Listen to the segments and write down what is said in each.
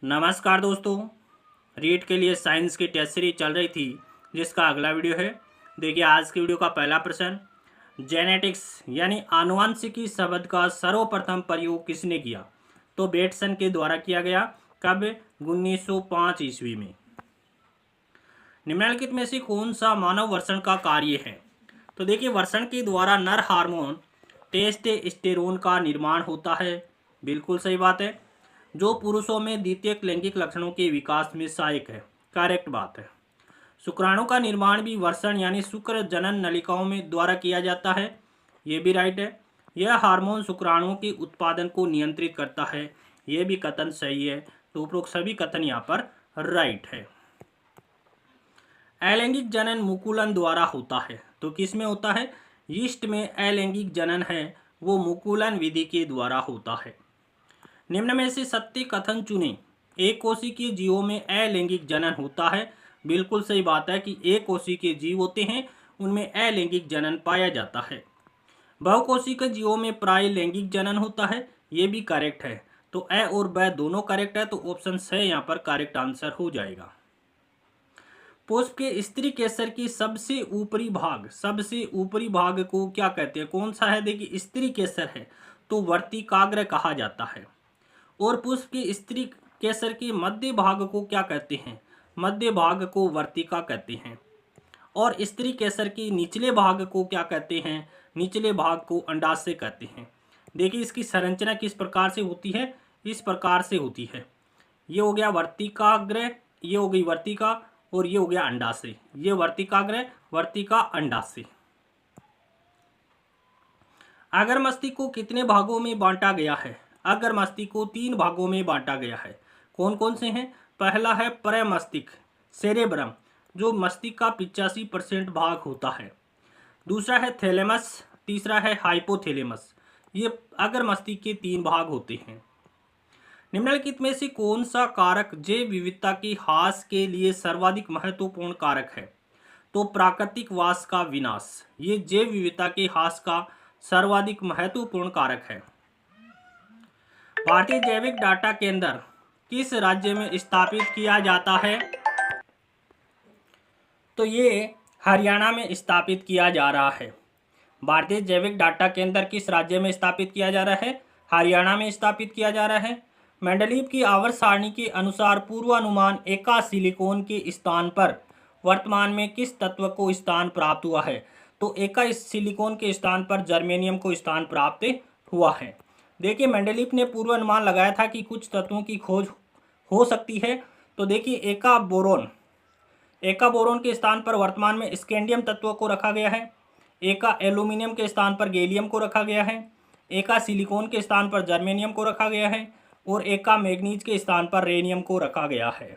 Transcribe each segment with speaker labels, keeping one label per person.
Speaker 1: नमस्कार दोस्तों। रीट के लिए साइंस की टेस्ट सीरीज चल रही थी जिसका अगला वीडियो है। देखिए आज की वीडियो का पहला प्रश्न, जेनेटिक्स यानी आनुवंशिकी शब्द का सर्वप्रथम प्रयोग किसने किया? तो बेटसन के द्वारा किया गया। कब? 1905 ईस्वी में। निम्नलिखित में से कौन सा मानव वर्षण का कार्य है? तो देखिए वर्षण के द्वारा नर हार्मोन टेस्टोस्टेरोन का निर्माण होता है। बिल्कुल सही बात है, जो पुरुषों में द्वितीयक लैंगिक लक्षणों के विकास में सहायक है। करेक्ट बात है। शुक्राणु का निर्माण भी वर्षण यानी शुक्र जनन नलिकाओं में द्वारा किया जाता है। ये भी राइट है। यह हार्मोन शुक्राणुओं के उत्पादन को नियंत्रित करता है। यह भी कथन सही है। तो उपरोक्त सभी कथन यहाँ पर राइट है। अलैंगिक जनन मुकुलन द्वारा होता है। तो किस में होता है? यीस्ट में अलैंगिक जनन है वो मुकुलन विधि के द्वारा होता है। निम्न में से सत्य कथन चुनें। एक कोशिकीय जीवों में अलैंगिक जनन होता है। बिल्कुल सही बात है कि एक कोशिकीय जीव होते हैं उनमें अलैंगिक जनन पाया जाता है। बहुकोशिकीय जीवों में प्राय लैंगिक जनन होता है। ये भी करेक्ट है। तो अ और ब दोनों करेक्ट है। तो ऑप्शन स यहाँ पर करेक्ट आंसर हो जाएगा। पुष्प के स्त्री केसर की सबसे ऊपरी भाग को क्या कहते हैं? कौन सा है? देखिए स्त्री केसर है तो वर्तिकाग्र कहा जाता है। और पुष्प के स्त्री केसर के मध्य भाग को क्या कहते हैं? मध्य भाग को वर्तिका कहते हैं। और स्त्री केसर के निचले भाग को क्या कहते हैं? निचले भाग को अंडाशय कहते हैं। देखिए इसकी संरचना किस प्रकार से होती है? इस प्रकार से होती है। ये हो गया वर्तिकाग्र, ये हो गई वर्तिका और ये हो गया अंडाशय। ये वर्तिकाग्र, वर्तिका, अंडाशय। अगर मस्तिष्क को कितने भागों में बांटा गया है? अगर मस्तिष्क को 3 भागों में बांटा गया है। कौन कौन से हैं? पहला है प्रमस्तिष्क सेरेब्रम, जो मस्तिष्क का 85% भाग होता है। दूसरा है थैलेमस, तीसरा है हाइपोथैलेमस। ये अगर मस्तिष्क के 3 भाग होते हैं। निम्नलिखित में से कौन सा कारक जैव विविधता के ह्रास के लिए सर्वाधिक महत्वपूर्ण कारक है? तो प्राकृतिक वास का विनाश, ये जैव विविधता के ह्रास का सर्वाधिक महत्वपूर्ण कारक है। भारतीय जैविक डाटा केंद्र किस राज्य में स्थापित किया जाता है? तो ये हरियाणा में स्थापित किया जा रहा है। भारतीय जैविक डाटा केंद्र किस राज्य में स्थापित किया जा रहा है? हरियाणा में स्थापित किया जा रहा है। मेंडलीव की आवर्त सारणी के अनुसार पूर्वानुमान एका सिलिकॉन के स्थान पर वर्तमान में किस तत्व को स्थान प्राप्त हुआ है? तो एका सिलिकॉन के स्थान पर जर्मेनियम को स्थान प्राप्त हुआ है। देखिए मेंडलीव ने पूर्वानुमान लगाया था कि कुछ तत्वों की खोज हो सकती है। तो देखिए एका बोरोन के स्थान पर वर्तमान में स्कैंडियम तत्व को रखा गया है। एका एल्यूमिनियम के स्थान पर गैलियम को रखा गया है। एका सिलिकॉन के स्थान पर जर्मेनियम को रखा गया है और एका मैग्नीज के स्थान पर रेनियम को रखा गया है।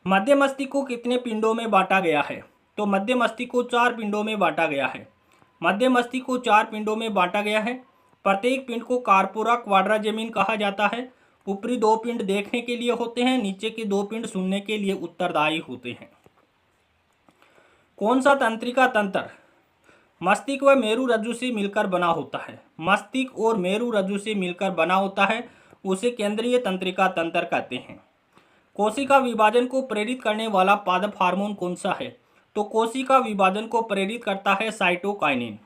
Speaker 1: मध्य मस्तिष्क को कितने पिंडों में बांटा गया है? तो मध्य मस्तिष्क को 4 पिंडों में बांटा गया है। मध्य मस्तिष्क को 4 पिंडों में बांटा गया है। प्रत्येक पिंड को कार्पोरा क्वाड्राजेमिन कहा जाता है। ऊपरी 2 पिंड देखने के लिए होते हैं, नीचे के 2 पिंड सुनने के लिए उत्तरदायी होते हैं। कौन सा तंत्रिका तंत्र मस्तिष्क व मेरु रज्जु से मिलकर बना होता है? मस्तिष्क और मेरु रज्जु से मिलकर बना होता है, उसे केंद्रीय तंत्रिका तंत्र कहते हैं। कोशिका विभाजन को प्रेरित करने वाला पादप हार्मोन कौन सा है? तो कोशिका विभाजन को प्रेरित करता है साइटोकाइनिन।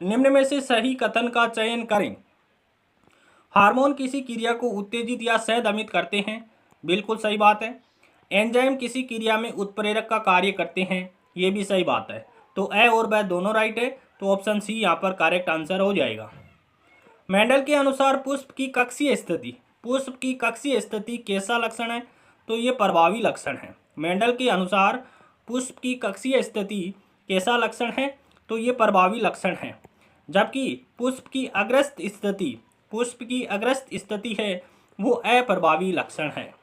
Speaker 1: निम्न में से सही कथन का चयन करें। हार्मोन किसी क्रिया को उत्तेजित या सहदमित करते हैं। बिल्कुल सही बात है। एंजाइम किसी क्रिया में उत्प्रेरक का कार्य करते हैं। ये भी सही बात है। तो अ और ब दोनों राइट है। तो ऑप्शन सी यहाँ पर करेक्ट आंसर हो जाएगा। मेंडल के अनुसार पुष्प की कक्षीय स्थिति कैसा लक्षण है? तो ये प्रभावी लक्षण है। मेंडल के अनुसार पुष्प की कक्षीय स्थिति कैसा लक्षण है? तो ये प्रभावी लक्षण है। जबकि पुष्प की अग्रस्त स्थिति है वो अप्रभावी लक्षण है।